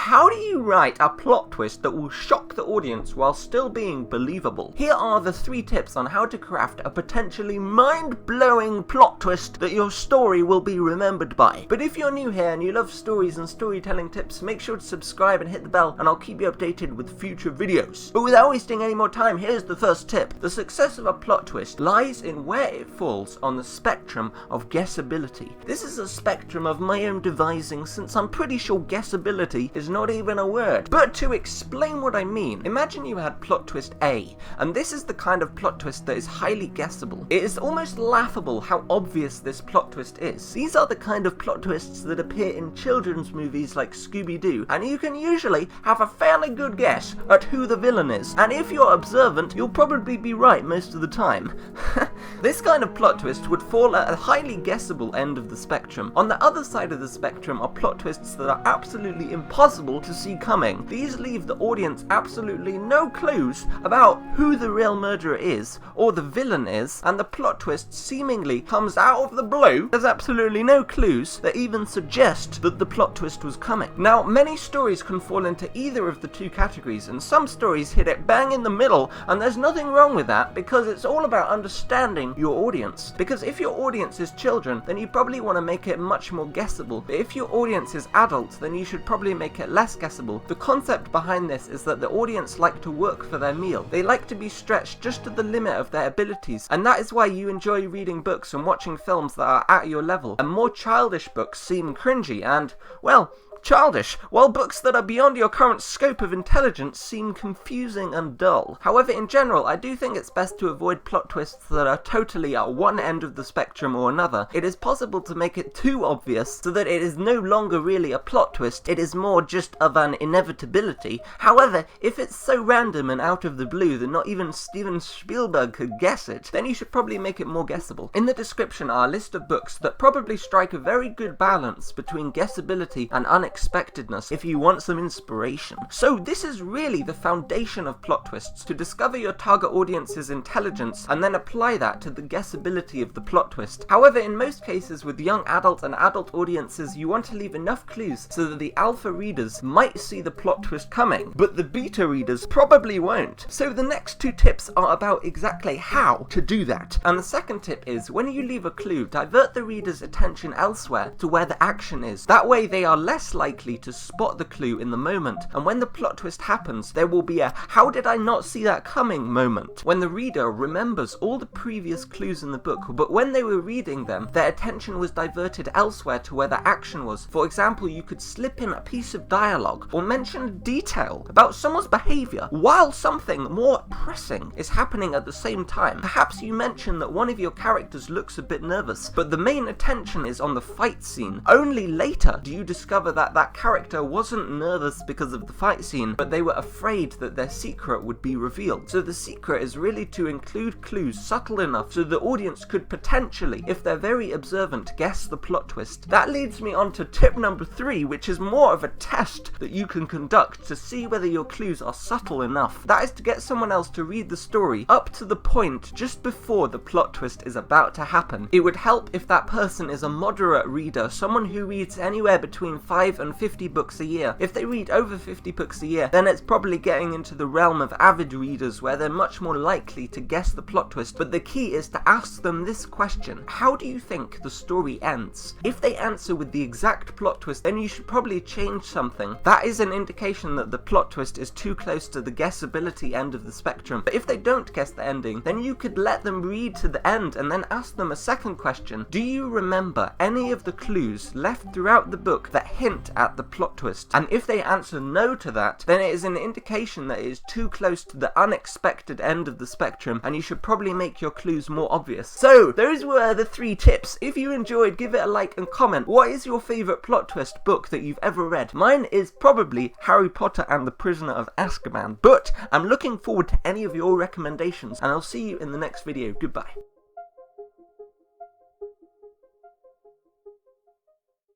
How do you write a plot twist that will shock the audience while still being believable? Here are the 3 tips on how to craft a potentially mind-blowing plot twist that your story will be remembered by. But if you're new here and you love stories and storytelling tips, make sure to subscribe and hit the bell and I'll keep you updated with future videos. But without wasting any more time, here's the first tip. The success of a plot twist lies in where it falls on the spectrum of guessability. This is a spectrum of my own devising, since I'm pretty sure guessability is not even a word. But to explain what I mean, imagine you had plot twist A, and this is the kind of plot twist that is highly guessable. It is almost laughable how obvious this plot twist is. These are the kind of plot twists that appear in children's movies like Scooby-Doo, and you can usually have a fairly good guess at who the villain is, and if you're observant, you'll probably be right most of the time. This kind of plot twist would fall at a highly guessable end of the spectrum. On the other side of the spectrum are plot twists that are absolutely impossible to see coming. These leave the audience absolutely no clues about who the real murderer is or the villain is, and the plot twist seemingly comes out of the blue. There's absolutely no clues that even suggest that the plot twist was coming. Now, many stories can fall into either of the 2 categories, and some stories hit it bang in the middle, and there's nothing wrong with that because it's all about understanding your audience. Because if your audience is children, then you probably want to make it much more guessable, but if your audience is adults, then you should probably make it less guessable. The concept behind this is that the audience like to work for their meal. They like to be stretched just to the limit of their abilities, and that is why you enjoy reading books and watching films that are at your level, and more childish books seem cringy and, well, childish, while books that are beyond your current scope of intelligence seem confusing and dull. However, in general, I do think it's best to avoid plot twists that are totally at one end of the spectrum or another. It is possible to make it too obvious so that it is no longer really a plot twist, it is more just of an inevitability. However, if it's so random and out of the blue that not even Steven Spielberg could guess it, then you should probably make it more guessable. In the description are a list of books that probably strike a very good balance between guessability and unexpectedness if you want some inspiration. So this is really the foundation of plot twists, to discover your target audience's intelligence and then apply that to the guessability of the plot twist. However, in most cases with young adult and adult audiences, you want to leave enough clues so that the alpha readers might see the plot twist coming, but the beta readers probably won't. So the next 2 tips are about exactly how to do that. And the second tip is, when you leave a clue, divert the reader's attention elsewhere to where the action is. That way they are less likely to spot the clue in the moment, and when the plot twist happens, there will be a "how did I not see that coming" moment, when the reader remembers all the previous clues in the book, but when they were reading them, their attention was diverted elsewhere to where the action was. For example, you could slip in a piece of dialogue or mention a detail about someone's behavior while something more pressing is happening at the same time. Perhaps you mention that one of your characters looks a bit nervous, but the main attention is on the fight scene. Only later do you discover that that character wasn't nervous because of the fight scene, but they were afraid that their secret would be revealed. So the secret is really to include clues subtle enough so the audience could potentially, if they're very observant, guess the plot twist. That leads me on to tip number 3, which is more of a test that you can conduct to see whether your clues are subtle enough. That is to get someone else to read the story up to the point just before the plot twist is about to happen. It would help if that person is a moderate reader, someone who reads anywhere between 5 and 50 books a year. If they read over 50 books a year, then it's probably getting into the realm of avid readers where they're much more likely to guess the plot twist. But the key is to ask them this question: how do you think the story ends? If they answer with the exact plot twist, then you should probably change something. That is an indication that the plot twist is too close to the guessability end of the spectrum. But if they don't guess the ending, then you could let them read to the end and then ask them a second question: do you remember any of the clues left throughout the book that hint at the plot twist? And if they answer no to that, then it is an indication that it is too close to the unexpected end of the spectrum, and you should probably make your clues more obvious. So those were the 3 tips. If you enjoyed, give it a like and comment. What is your favourite plot twist book that you've ever read? Mine is probably Harry Potter and the Prisoner of Azkaban, but I'm looking forward to any of your recommendations, and I'll see you in the next video. Goodbye.